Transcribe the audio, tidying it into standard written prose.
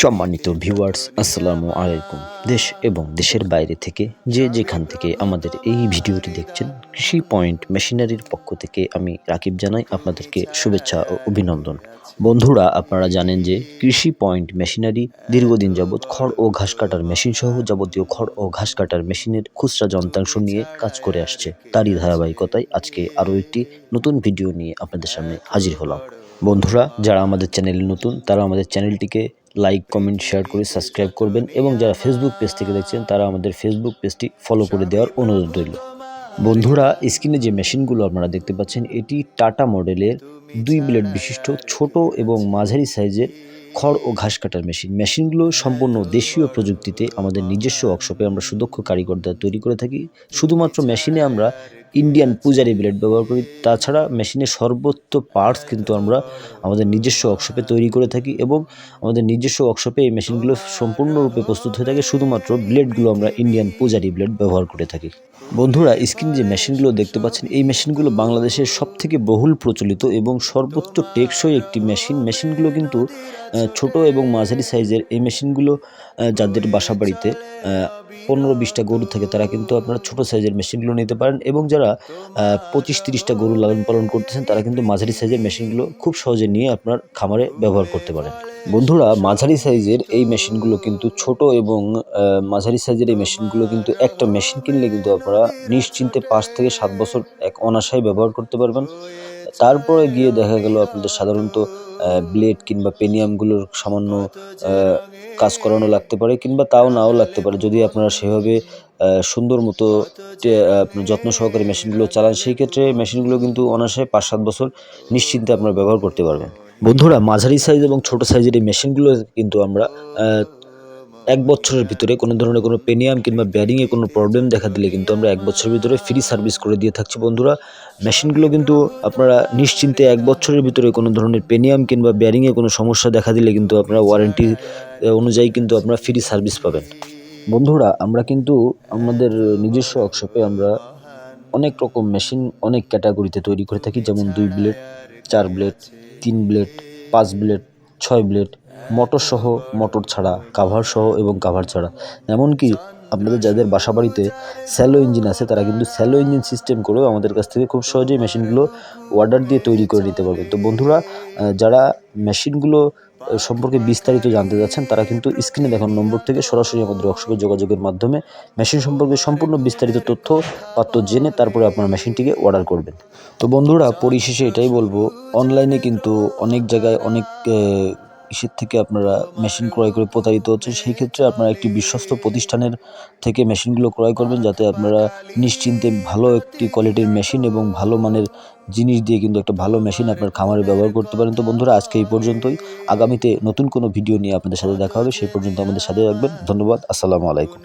সম্মানিত ভিউয়ার্স, আসসালামু আলাইকুম। দেশ এবং দেশের বাইরে থেকে যে যেখান থেকে আমাদের এই ভিডিওটি দেখছেন, কৃষি পয়েন্ট মেশিনারির পক্ষ থেকে আমি রাকিব জানাই আপনাদেরকে শুভেচ্ছা ও অভিনন্দন। বন্ধুরা, আপনারা জানেন যে কৃষি পয়েন্ট মেশিনারি দীর্ঘদিন যাবৎ খড় ও ঘাস কাটার মেশিন সহ যাবতীয় খড় ও ঘাস কাটার মেশিনের খুচরা যন্ত্রাংশ নিয়ে কাজ করে আসছে। তারই ধারাবাহিকতায় আজকে আরও একটি নতুন ভিডিও নিয়ে আপনাদের সামনে হাজির হলাম। বন্ধুরা, যারা আমাদের চ্যানেলে নতুন তারা আমাদের চ্যানেলটিকে লাইক, কমেন্ট, শেয়ার করে সাবস্ক্রাইব করবেন এবং যারা ফেসবুক পেজ থেকে দেখছেন তারা আমাদের ফেসবুক পেজটি ফলো করে দেওয়ার অনুরোধ রইল। বন্ধুরা, স্ক্রিনে যে মেশিনগুলো আপনারা দেখতে পাচ্ছেন, এটি টাটা মডেলের 2 ব্লেড বিশিষ্ট ছোট এবং মাঝারি সাইজের খড় ও ঘাস কাটার মেশিনগুলো সম্পূর্ণ দেশীয় প্রযুক্তিতে আমাদের নিজস্ব ওয়ার্কশপে আমরা সুদক্ষ কারিগর দ্বারা তৈরি করে থাকি। শুধুমাত্র মেশিনে আমরা ইন্ডিয়ান পূজারি ব্লেড ব্যবহার করি। তাছাড়া মেশিনের সর্বোচ্চ পার্টস কিন্তু আমরা আমাদের নিজস্ব ওয়ার্কশপে তৈরি করে থাকি এবং আমাদের নিজস্ব ওয়ার্কশপে এই মেশিনগুলো সম্পূর্ণরূপে প্রস্তুত হয়ে থাকে। শুধুমাত্র ব্লেডগুলো আমরা ইন্ডিয়ান পূজারি ব্লেড ব্যবহার করে থাকি। বন্ধুরা, স্ক্রিনে যে মেশিনগুলো দেখতে পাচ্ছেন, এই মেশিনগুলো বাংলাদেশের সবথেকে বহুল প্রচলিত এবং সর্বোচ্চ টেকসই একটি মেশিনগুলো কিন্তু ছোট এবং মাঝারি সাইজের এই মেশিনগুলো যাদের বাসাবাড়িতে 15-20টা গরু থাকে তারা কিন্তু আপনারা ছোট সাইজের মেশিনগুলো নিতে পারেন এবং যারা 25-30টা গরু লালন পালন করতেছেন তারা কিন্তু মাঝারি সাইজের মেশিনগুলো খুব সহজে নিয়ে আপনার খামারে ব্যবহার করতে পারেন। বন্ধুরা, মাঝারি সাইজের এই মেশিনগুলো কিন্তু ছোট এবং মাঝারি সাইজের এই মেশিনগুলো কিন্তু একটা মেশিন কিনলে কিন্তু আপনারা নিশ্চিন্তে 5 থেকে 7 বছর অনায়াসেই ব্যবহার করতে পারবেন। তারপরে গিয়ে দেখা গেল আপনাদের সাধারণত ব্লেড কিংবা পেনিয়ামগুলোর সামান্য কাজ করানো লাগতে পারে কিংবা তাও নাও লাগতে পারে। যদি আপনারা সেভাবে সুন্দর মতো আপনার যত্ন সহকারে মেশিনগুলো চালান, সেই ক্ষেত্রে মেশিনগুলো কিন্তু অনায়াসে 5-7 বছর নিশ্চিন্তে আপনারা ব্যবহার করতে পারবেন। বন্ধুরা, মাঝারি সাইজ এবং ছোট সাইজের এই মেশিনগুলো কিন্তু আমরা 1 বছরের ভিতরে কোনো ধরনের কোনো পেনিয়াম কিংবা ব্যারিংয়ে কোনো প্রবলেম দেখা দিলে কিন্তু আমরা 1 বছরের ভিতরে ফ্রি সার্ভিস করে দিয়ে থাকছি। বন্ধুরা, মেশিনগুলো কিন্তু আপনারা নিশ্চিন্তে 1 বছরের ভিতরে কোনো ধরনের পেনিয়াম কিংবা ব্যারিংয়ে কোনো সমস্যা দেখা দিলে কিন্তু আপনারা ওয়ারেন্টি অনুযায়ী কিন্তু আপনারা ফ্রি সার্ভিস পাবেন। বন্ধুরা, আমরা কিন্তু আমাদের নিজস্ব ওয়ার্কশপে আমরা অনেক রকম মেশিন অনেক ক্যাটাগরিতে তৈরি করে থাকি, যেমন 2 blade, 4 blade, 3 blade, 5 blade, 6 blade, motor সহ, মোটর ছাড়া, কাভার সহ এবং কাভার ছাড়া। এমনকি আপনাদের যাদের বাসাবাড়িতে স্যালো ইঞ্জিন আছে তারা কিন্তু স্যালো ইঞ্জিন সিস্টেম করেও আমাদের কাছ থেকে খুব সহজেই মেশিনগুলো অর্ডার দিয়ে তৈরি করে নিতে পারবে। তো বন্ধুরা, যারা মেশিনগুলো সম্পর্কে বিস্তারিত জানতে চাচ্ছেন তারা কিন্তু স্ক্রিনে দেখানো নম্বর থেকে সরাসরি আমাদের ওয়ার্কশপে যোগাযোগের মাধ্যমে মেশিন সম্পর্কে সম্পূর্ণ বিস্তারিত তথ্য জেনে তারপরে আপনার মেশিনটিকে অর্ডার করবেন। তো বন্ধুরা, পরিশেষে এটাই বলবো, অনলাইনে কিন্তু অনেক জায়গায় অনেক ইসের থেকে আপনারা মেশিন ক্রয় করে প্রতারিত হচ্ছেন। সেই ক্ষেত্রে আপনারা একটি বিশ্বস্ত প্রতিষ্ঠানের থেকে মেশিনগুলো ক্রয় করবেন, যাতে আপনারা নিশ্চিন্তে ভালো একটি কোয়ালিটির মেশিন এবং ভালো মানের জিনিস দিয়ে কিন্তু একটা ভালো মেশিন আপনার খামারে ব্যবহার করতে পারেন। তো বন্ধুরা, আজকে এই পর্যন্তই। আগামীতে নতুন কোনো ভিডিও নিয়ে আপনাদের সাথে দেখা হবে। সেই পর্যন্ত আমাদের সাথে রাখবেন। ধন্যবাদ। আসসালামু আলাইকুম।